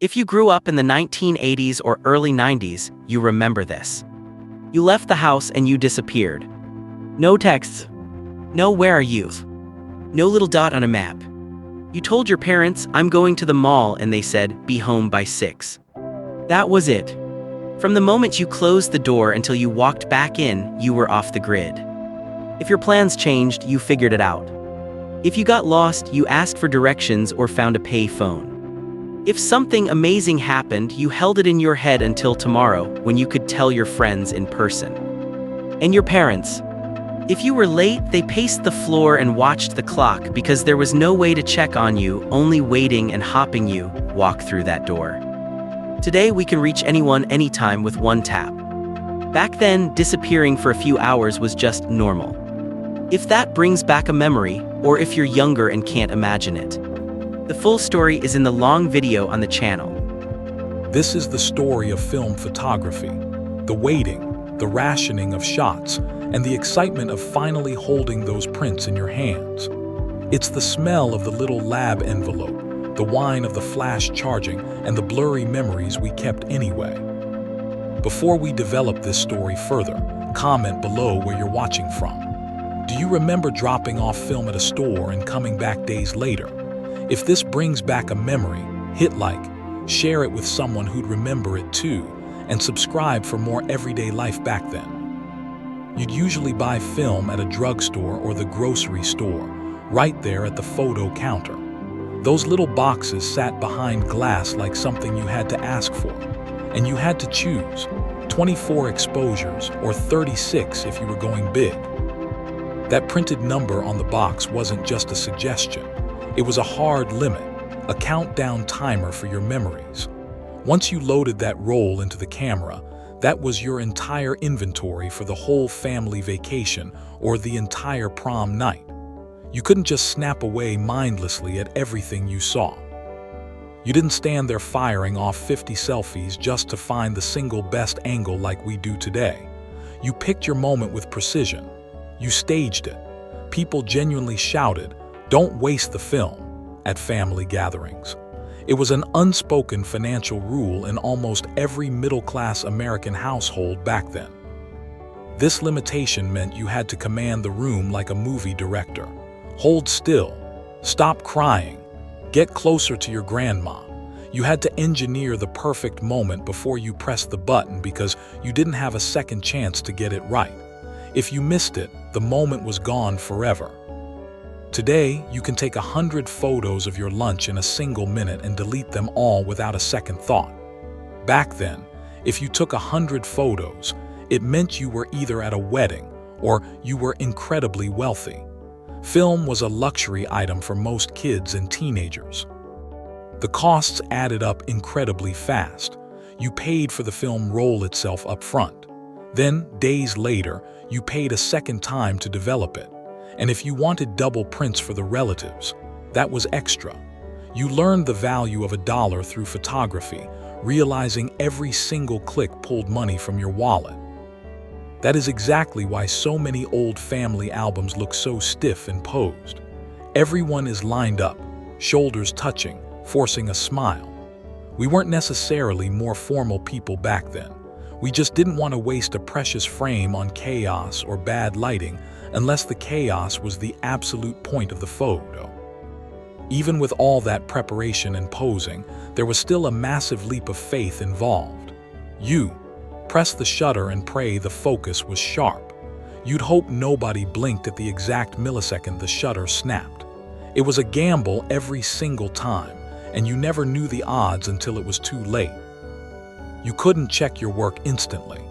If you grew up in the 1980s or early 90s, you remember this. You left the house and you disappeared. No texts. No "where are you?" No little dot on a map. You told your parents, "I'm going to the mall," and they said, "Be home by 6. That was it. From the moment you closed the door until you walked back in, you were off the grid. If your plans changed, you figured it out. If you got lost, you asked for directions or found a pay phone. If something amazing happened, you held it in your head until tomorrow, when you could tell your friends in person. And your parents. If you were late, they paced the floor and watched the clock because there was no way to check on you, only waiting and hopping you walk through that door. Today, we can reach anyone anytime with one tap. Back then, disappearing for a few hours was just normal. If that brings back a memory, or if you're younger and can't imagine it. The full story is in the long video on the channel. This is the story of film photography, the waiting, the rationing of shots, and the excitement of finally holding those prints in your hands. It's the smell of the little lab envelope, the whine of the flash charging, and the blurry memories we kept anyway. Before we develop this story further, comment below where you're watching from. Do you remember dropping off film at a store and coming back days later? If this brings back a memory, hit like, share it with someone who'd remember it too, and subscribe for more everyday life back then. You'd usually buy film at a drugstore or the grocery store, right there at the photo counter. Those little boxes sat behind glass like something you had to ask for, and you had to choose 24 exposures or 36 if you were going big. That printed number on the box wasn't just a suggestion. It was a hard limit, a countdown timer for your memories. Once you loaded that roll into the camera, that was your entire inventory for the whole family vacation or the entire prom night. You couldn't just snap away mindlessly at everything you saw. You didn't stand there firing off 50 selfies just to find the single best angle like we do today. You picked your moment with precision. You staged it. People genuinely shouted, "Don't waste the film," at family gatherings. It was an unspoken financial rule in almost every middle-class American household back then. This limitation meant you had to command the room like a movie director. Hold still, stop crying, get closer to your grandma. You had to engineer the perfect moment before you pressed the button because you didn't have a second chance to get it right. If you missed it, the moment was gone forever. Today, you can take 100 photos of your lunch in a single minute and delete them all without a second thought. Back then, if you took 100 photos, it meant you were either at a wedding or you were incredibly wealthy. Film was a luxury item for most kids and teenagers. The costs added up incredibly fast. You paid for the film roll itself up front. Then, days later, you paid a second time to develop it. And if you wanted double prints for the relatives, that was extra. You learned the value of $1 through photography, realizing every single click pulled money from your wallet. That is exactly why so many old family albums look so stiff and posed. Everyone is lined up, shoulders touching, forcing a smile. We weren't necessarily more formal people back then. We just didn't want to waste a precious frame on chaos or bad lighting unless the chaos was the absolute point of the photo. Even with all that preparation and posing, there was still a massive leap of faith involved. You press the shutter and pray the focus was sharp. You'd hope nobody blinked at the exact millisecond the shutter snapped. It was a gamble every single time, and you never knew the odds until it was too late. You couldn't check your work instantly.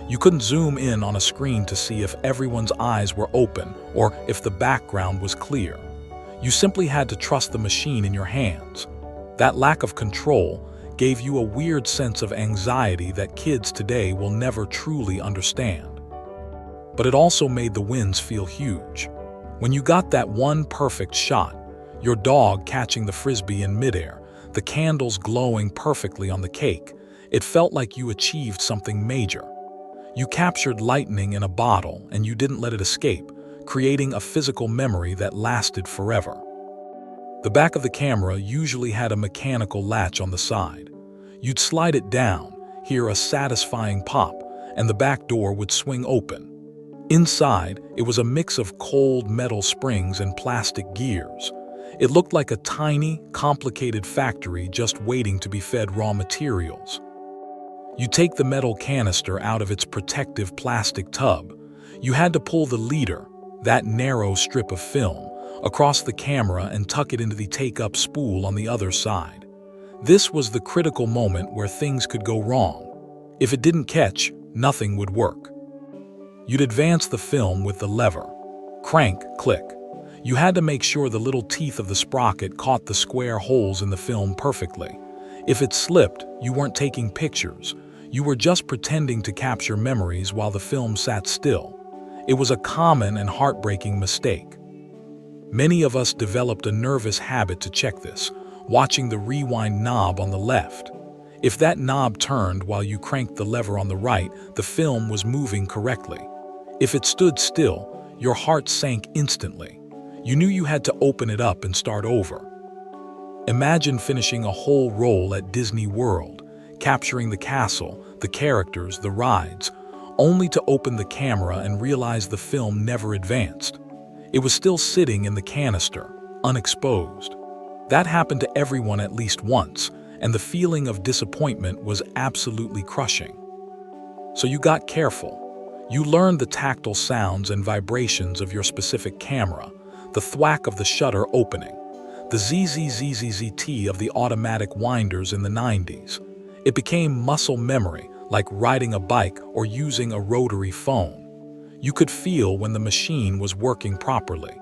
You couldn't zoom in on a screen to see if everyone's eyes were open or if the background was clear. You simply had to trust the machine in your hands. That lack of control gave you a weird sense of anxiety that kids today will never truly understand. But it also made the wins feel huge. When you got that one perfect shot, your dog catching the frisbee in midair, the candles glowing perfectly on the cake, it felt like you achieved something major. You captured lightning in a bottle and you didn't let it escape, creating a physical memory that lasted forever. The back of the camera usually had a mechanical latch on the side. You'd slide it down, hear a satisfying pop, and the back door would swing open. Inside, it was a mix of cold metal springs and plastic gears. It looked like a tiny, complicated factory just waiting to be fed raw materials. You take the metal canister out of its protective plastic tub. You had to pull the leader, that narrow strip of film, across the camera and tuck it into the take-up spool on the other side. This was the critical moment where things could go wrong. If it didn't catch, nothing would work. You'd advance the film with the lever. Crank, click. You had to make sure the little teeth of the sprocket caught the square holes in the film perfectly. If it slipped, you weren't taking pictures. You were just pretending to capture memories while the film sat still. It was a common and heartbreaking mistake. Many of us developed a nervous habit to check this, watching the rewind knob on the left. If that knob turned while you cranked the lever on the right, the film was moving correctly. If it stood still, your heart sank instantly. You knew you had to open it up and start over. Imagine finishing a whole roll at Disney World, capturing the castle, the characters, the rides, only to open the camera and realize the film never advanced. It was still sitting in the canister, unexposed. That happened to everyone at least once, and the feeling of disappointment was absolutely crushing. So you got careful. You learned the tactile sounds and vibrations of your specific camera, the thwack of the shutter opening, the ZZZZZT of the automatic winders in the 90s. It became muscle memory, like riding a bike or using a rotary phone. You could feel when the machine was working properly.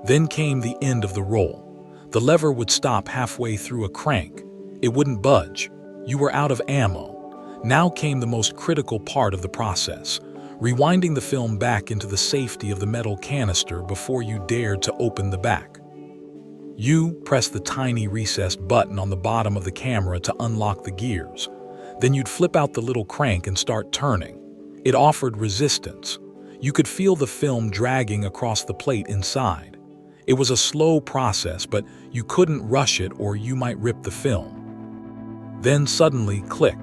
Then came the end of the roll. The lever would stop halfway through a crank. It wouldn't budge. You were out of ammo. Now came the most critical part of the process, rewinding the film back into the safety of the metal canister before you dared to open the back. You pressed the tiny recessed button on the bottom of the camera to unlock the gears. Then you'd flip out the little crank and start turning. It offered resistance. You could feel the film dragging across the plate inside. It was a slow process, but you couldn't rush it or you might rip the film. Then suddenly, click.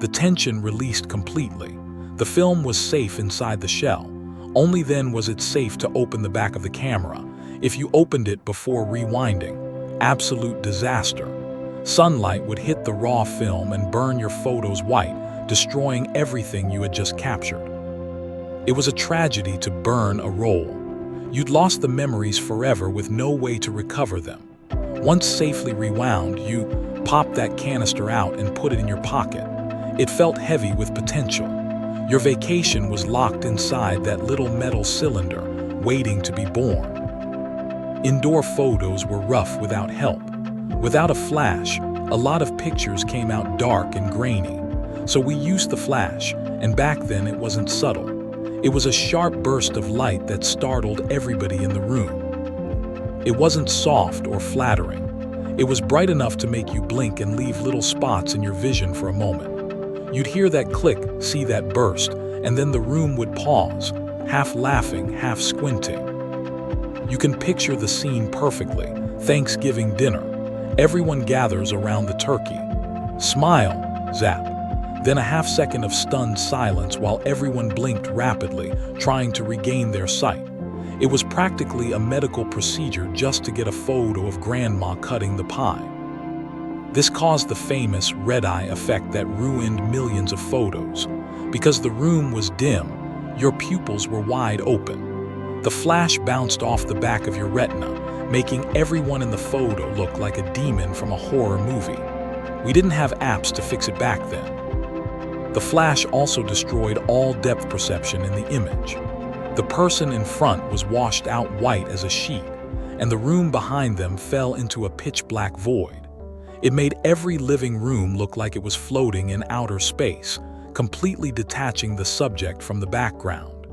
The tension released completely. The film was safe inside the shell. Only then was it safe to open the back of the camera. If you opened it before rewinding, absolute disaster. Sunlight would hit the raw film and burn your photos white, destroying everything you had just captured. It was a tragedy to burn a roll. You'd lost the memories forever with no way to recover them. Once safely rewound, you popped that canister out and put it in your pocket. It felt heavy with potential. Your vacation was locked inside that little metal cylinder, waiting to be born. Indoor photos were rough without help. Without a flash, a lot of pictures came out dark and grainy. So we used the flash, and back then it wasn't subtle. It was a sharp burst of light that startled everybody in the room. It wasn't soft or flattering. It was bright enough to make you blink and leave little spots in your vision for a moment. You'd hear that click, see that burst, and then the room would pause, half laughing, half squinting. You can picture the scene perfectly. Thanksgiving dinner. Everyone gathers around the turkey. Smile, zap. Then a half second of stunned silence while everyone blinked rapidly, trying to regain their sight. It was practically a medical procedure just to get a photo of Grandma cutting the pie. This caused the famous red-eye effect that ruined millions of photos. Because the room was dim, your pupils were wide open. The flash bounced off the back of your retina, making everyone in the photo look like a demon from a horror movie. We didn't have apps to fix it back then. The flash also destroyed all depth perception in the image. The person in front was washed out white as a sheet, and the room behind them fell into a pitch-black void. It made every living room look like it was floating in outer space, completely detaching the subject from the background.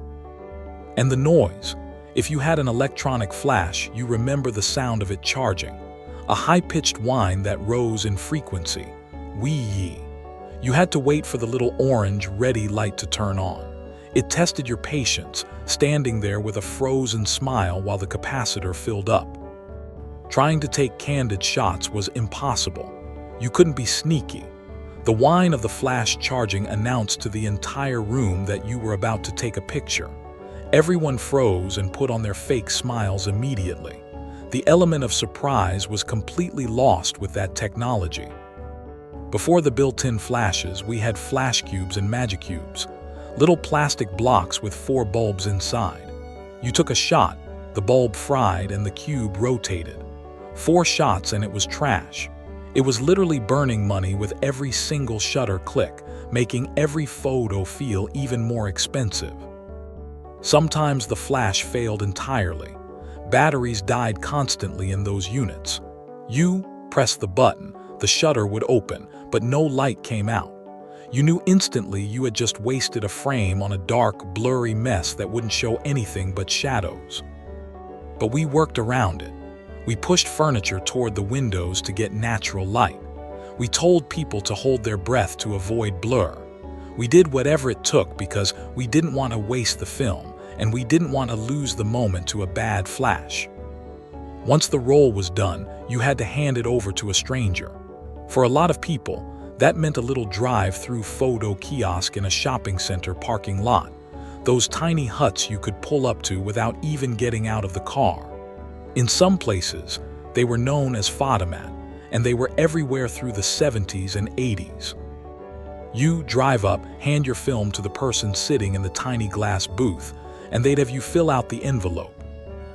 And the noise. If you had an electronic flash, you remember the sound of it charging. A high-pitched whine that rose in frequency. Wee-yee. You had to wait for the little orange, ready light to turn on. It tested your patience, standing there with a frozen smile while the capacitor filled up. Trying to take candid shots was impossible. You couldn't be sneaky. The whine of the flash charging announced to the entire room that you were about to take a picture. Everyone froze and put on their fake smiles immediately. The element of surprise was completely lost with that technology. Before the built-in flashes, we had flash cubes and magic cubes, little plastic blocks with 4 bulbs inside. You took a shot, the bulb fried and the cube rotated. 4 shots and it was trash. It was literally burning money with every single shutter click, making every photo feel even more expensive. Sometimes the flash failed entirely. Batteries died constantly in those units. You pressed the button, the shutter would open, but no light came out. You knew instantly you had just wasted a frame on a dark, blurry mess that wouldn't show anything but shadows. But we worked around it. We pushed furniture toward the windows to get natural light. We told people to hold their breath to avoid blur. We did whatever it took because we didn't want to waste the film, and we didn't want to lose the moment to a bad flash. Once the roll was done, you had to hand it over to a stranger. For a lot of people, that meant a little drive-through photo kiosk in a shopping center parking lot. Those tiny huts you could pull up to without even getting out of the car. In some places, they were known as photomat, and they were everywhere through the 70s and 80s. You drive up, hand your film to the person sitting in the tiny glass booth, and they'd have you fill out the envelope.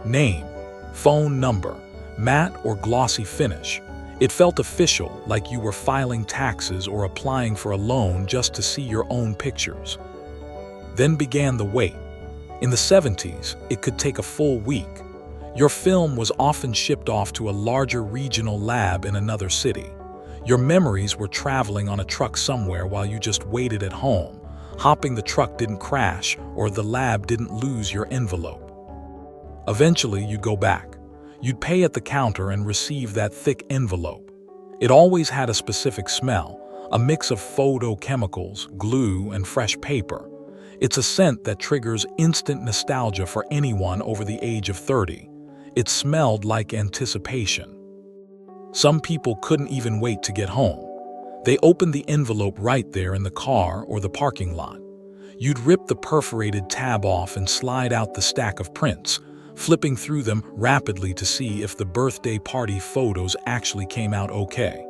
Name, phone number, matte or glossy finish. It felt official, like you were filing taxes or applying for a loan just to see your own pictures. Then began the wait. In the 70s, it could take a full week. Your film was often shipped off to a larger regional lab in another city. Your memories were traveling on a truck somewhere while you just waited at home, hoping the truck didn't crash or the lab didn't lose your envelope. Eventually, you'd go back. You'd pay at the counter and receive that thick envelope. It always had a specific smell, a mix of photochemicals, glue, and fresh paper. It's a scent that triggers instant nostalgia for anyone over the age of 30. It smelled like anticipation. Some people couldn't even wait to get home. They opened the envelope right there in the car or the parking lot. You'd rip the perforated tab off and slide out the stack of prints, flipping through them rapidly to see if the birthday party photos actually came out okay.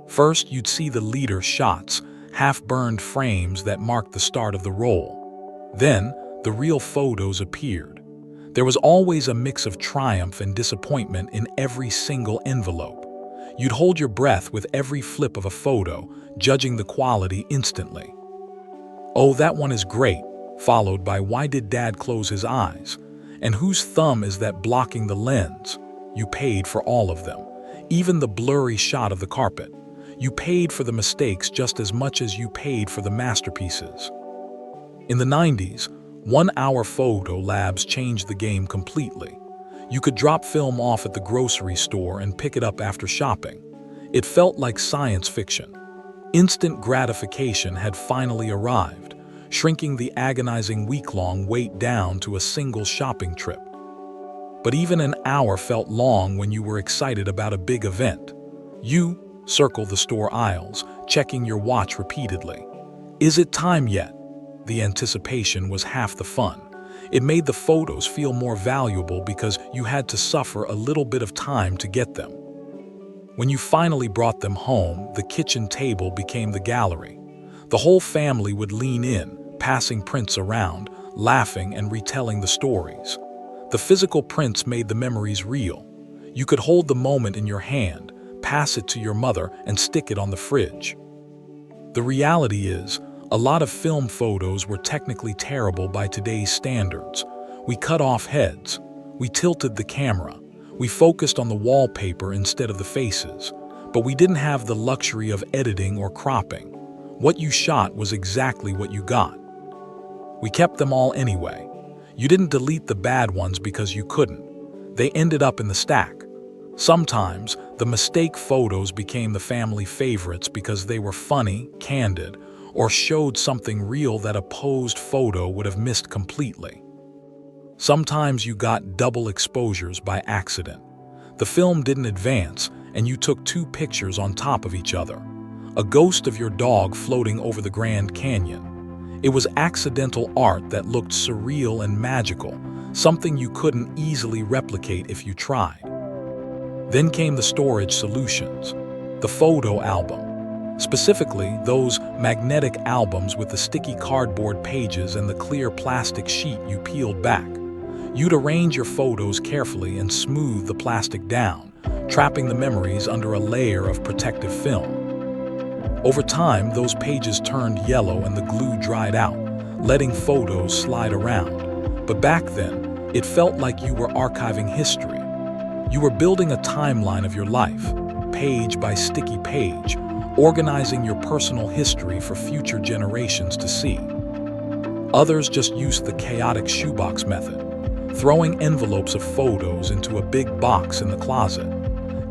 First, you'd see the leader shots, half-burned frames that marked the start of the roll. Then, the real photos appeared. There was always a mix of triumph and disappointment in every single envelope. You'd hold your breath with every flip of a photo, judging the quality instantly. "Oh, that one is great," followed by "Why did Dad close his eyes?" And "Whose thumb is that blocking the lens?" You paid for all of them, even the blurry shot of the carpet. You paid for the mistakes just as much as you paid for the masterpieces. In the 90s, 1-hour photo labs changed the game completely. You could drop film off at the grocery store and pick it up after shopping. It felt like science fiction. Instant gratification had finally arrived, shrinking the agonizing week-long wait down to a single shopping trip. But even an hour felt long when you were excited about a big event. You circled the store aisles, checking your watch repeatedly. Is it time yet? The anticipation was half the fun. It made the photos feel more valuable because you had to suffer a little bit of time to get them. When you finally brought them home, the kitchen table became the gallery. The whole family would lean in, passing prints around, laughing and retelling the stories. The physical prints made the memories real. You could hold the moment in your hand, pass it to your mother, and stick it on the fridge. The reality is, a lot of film photos were technically terrible by today's standards. We cut off heads. We tilted the camera. We focused on the wallpaper instead of the faces. But we didn't have the luxury of editing or cropping. What you shot was exactly what you got. We kept them all anyway. You didn't delete the bad ones because you couldn't. They ended up in the stack. Sometimes, the mistake photos became the family favorites because they were funny, candid, or showed something real that a posed photo would have missed completely. Sometimes you got double exposures by accident. The film didn't advance, and you took 2 pictures on top of each other. a ghost of your dog floating over the Grand Canyon. It was accidental art that looked surreal and magical, something you couldn't easily replicate if you tried. Then came the storage solutions, the photo album. Specifically, those magnetic albums with the sticky cardboard pages and the clear plastic sheet you peeled back. You'd arrange your photos carefully and smooth the plastic down, trapping the memories under a layer of protective film. Over time, those pages turned yellow and the glue dried out, letting photos slide around. But back then, it felt like you were archiving history. You were building a timeline of your life, page by sticky page, organizing your personal history for future generations to see. Others just used the chaotic shoebox method, throwing envelopes of photos into a big box in the closet.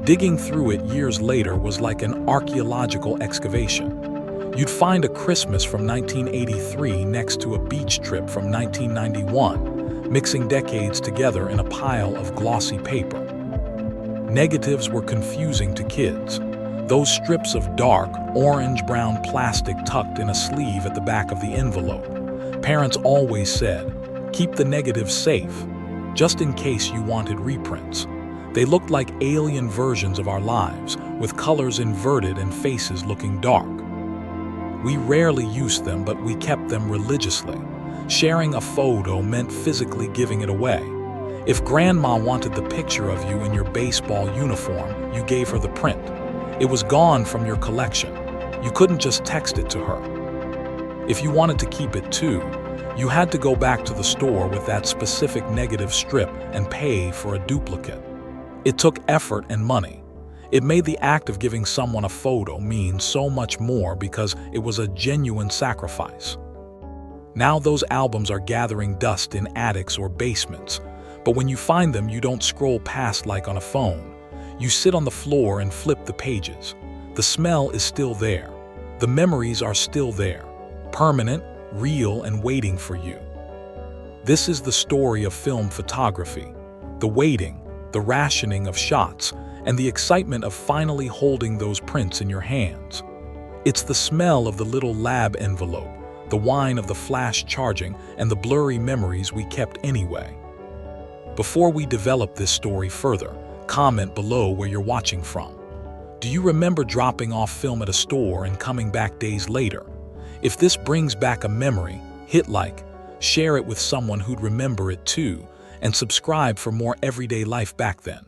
Digging through it years later was like an archaeological excavation. You'd find a Christmas from 1983 next to a beach trip from 1991, mixing decades together in a pile of glossy paper. Negatives were confusing to kids. Those strips of dark, orange-brown plastic tucked in a sleeve at the back of the envelope. Parents always said, "Keep the negatives safe," just in case you wanted reprints. They looked like alien versions of our lives, with colors inverted and faces looking dark. We rarely used them, but we kept them religiously. Sharing a photo meant physically giving it away. If Grandma wanted the picture of you in your baseball uniform, you gave her the print. It was gone from your collection. You couldn't just text it to her. If you wanted to keep it too, you had to go back to the store with that specific negative strip and pay for a duplicate. It took effort and money. It made the act of giving someone a photo mean so much more because it was a genuine sacrifice. Now those albums are gathering dust in attics or basements, but when you find them, you don't scroll past like on a phone. You sit on the floor and flip the pages. The smell is still there. The memories are still there, permanent, real, and waiting for you. This is the story of film photography, the waiting, the rationing of shots, and the excitement of finally holding those prints in your hands. It's the smell of the little lab envelope, the whine of the flash charging, and the blurry memories we kept anyway. Before we develop this story further, comment below where you're watching from. Do you remember dropping off film at a store and coming back days later? If this brings back a memory, hit like, share it with someone who'd remember it too, and subscribe for more everyday life back then.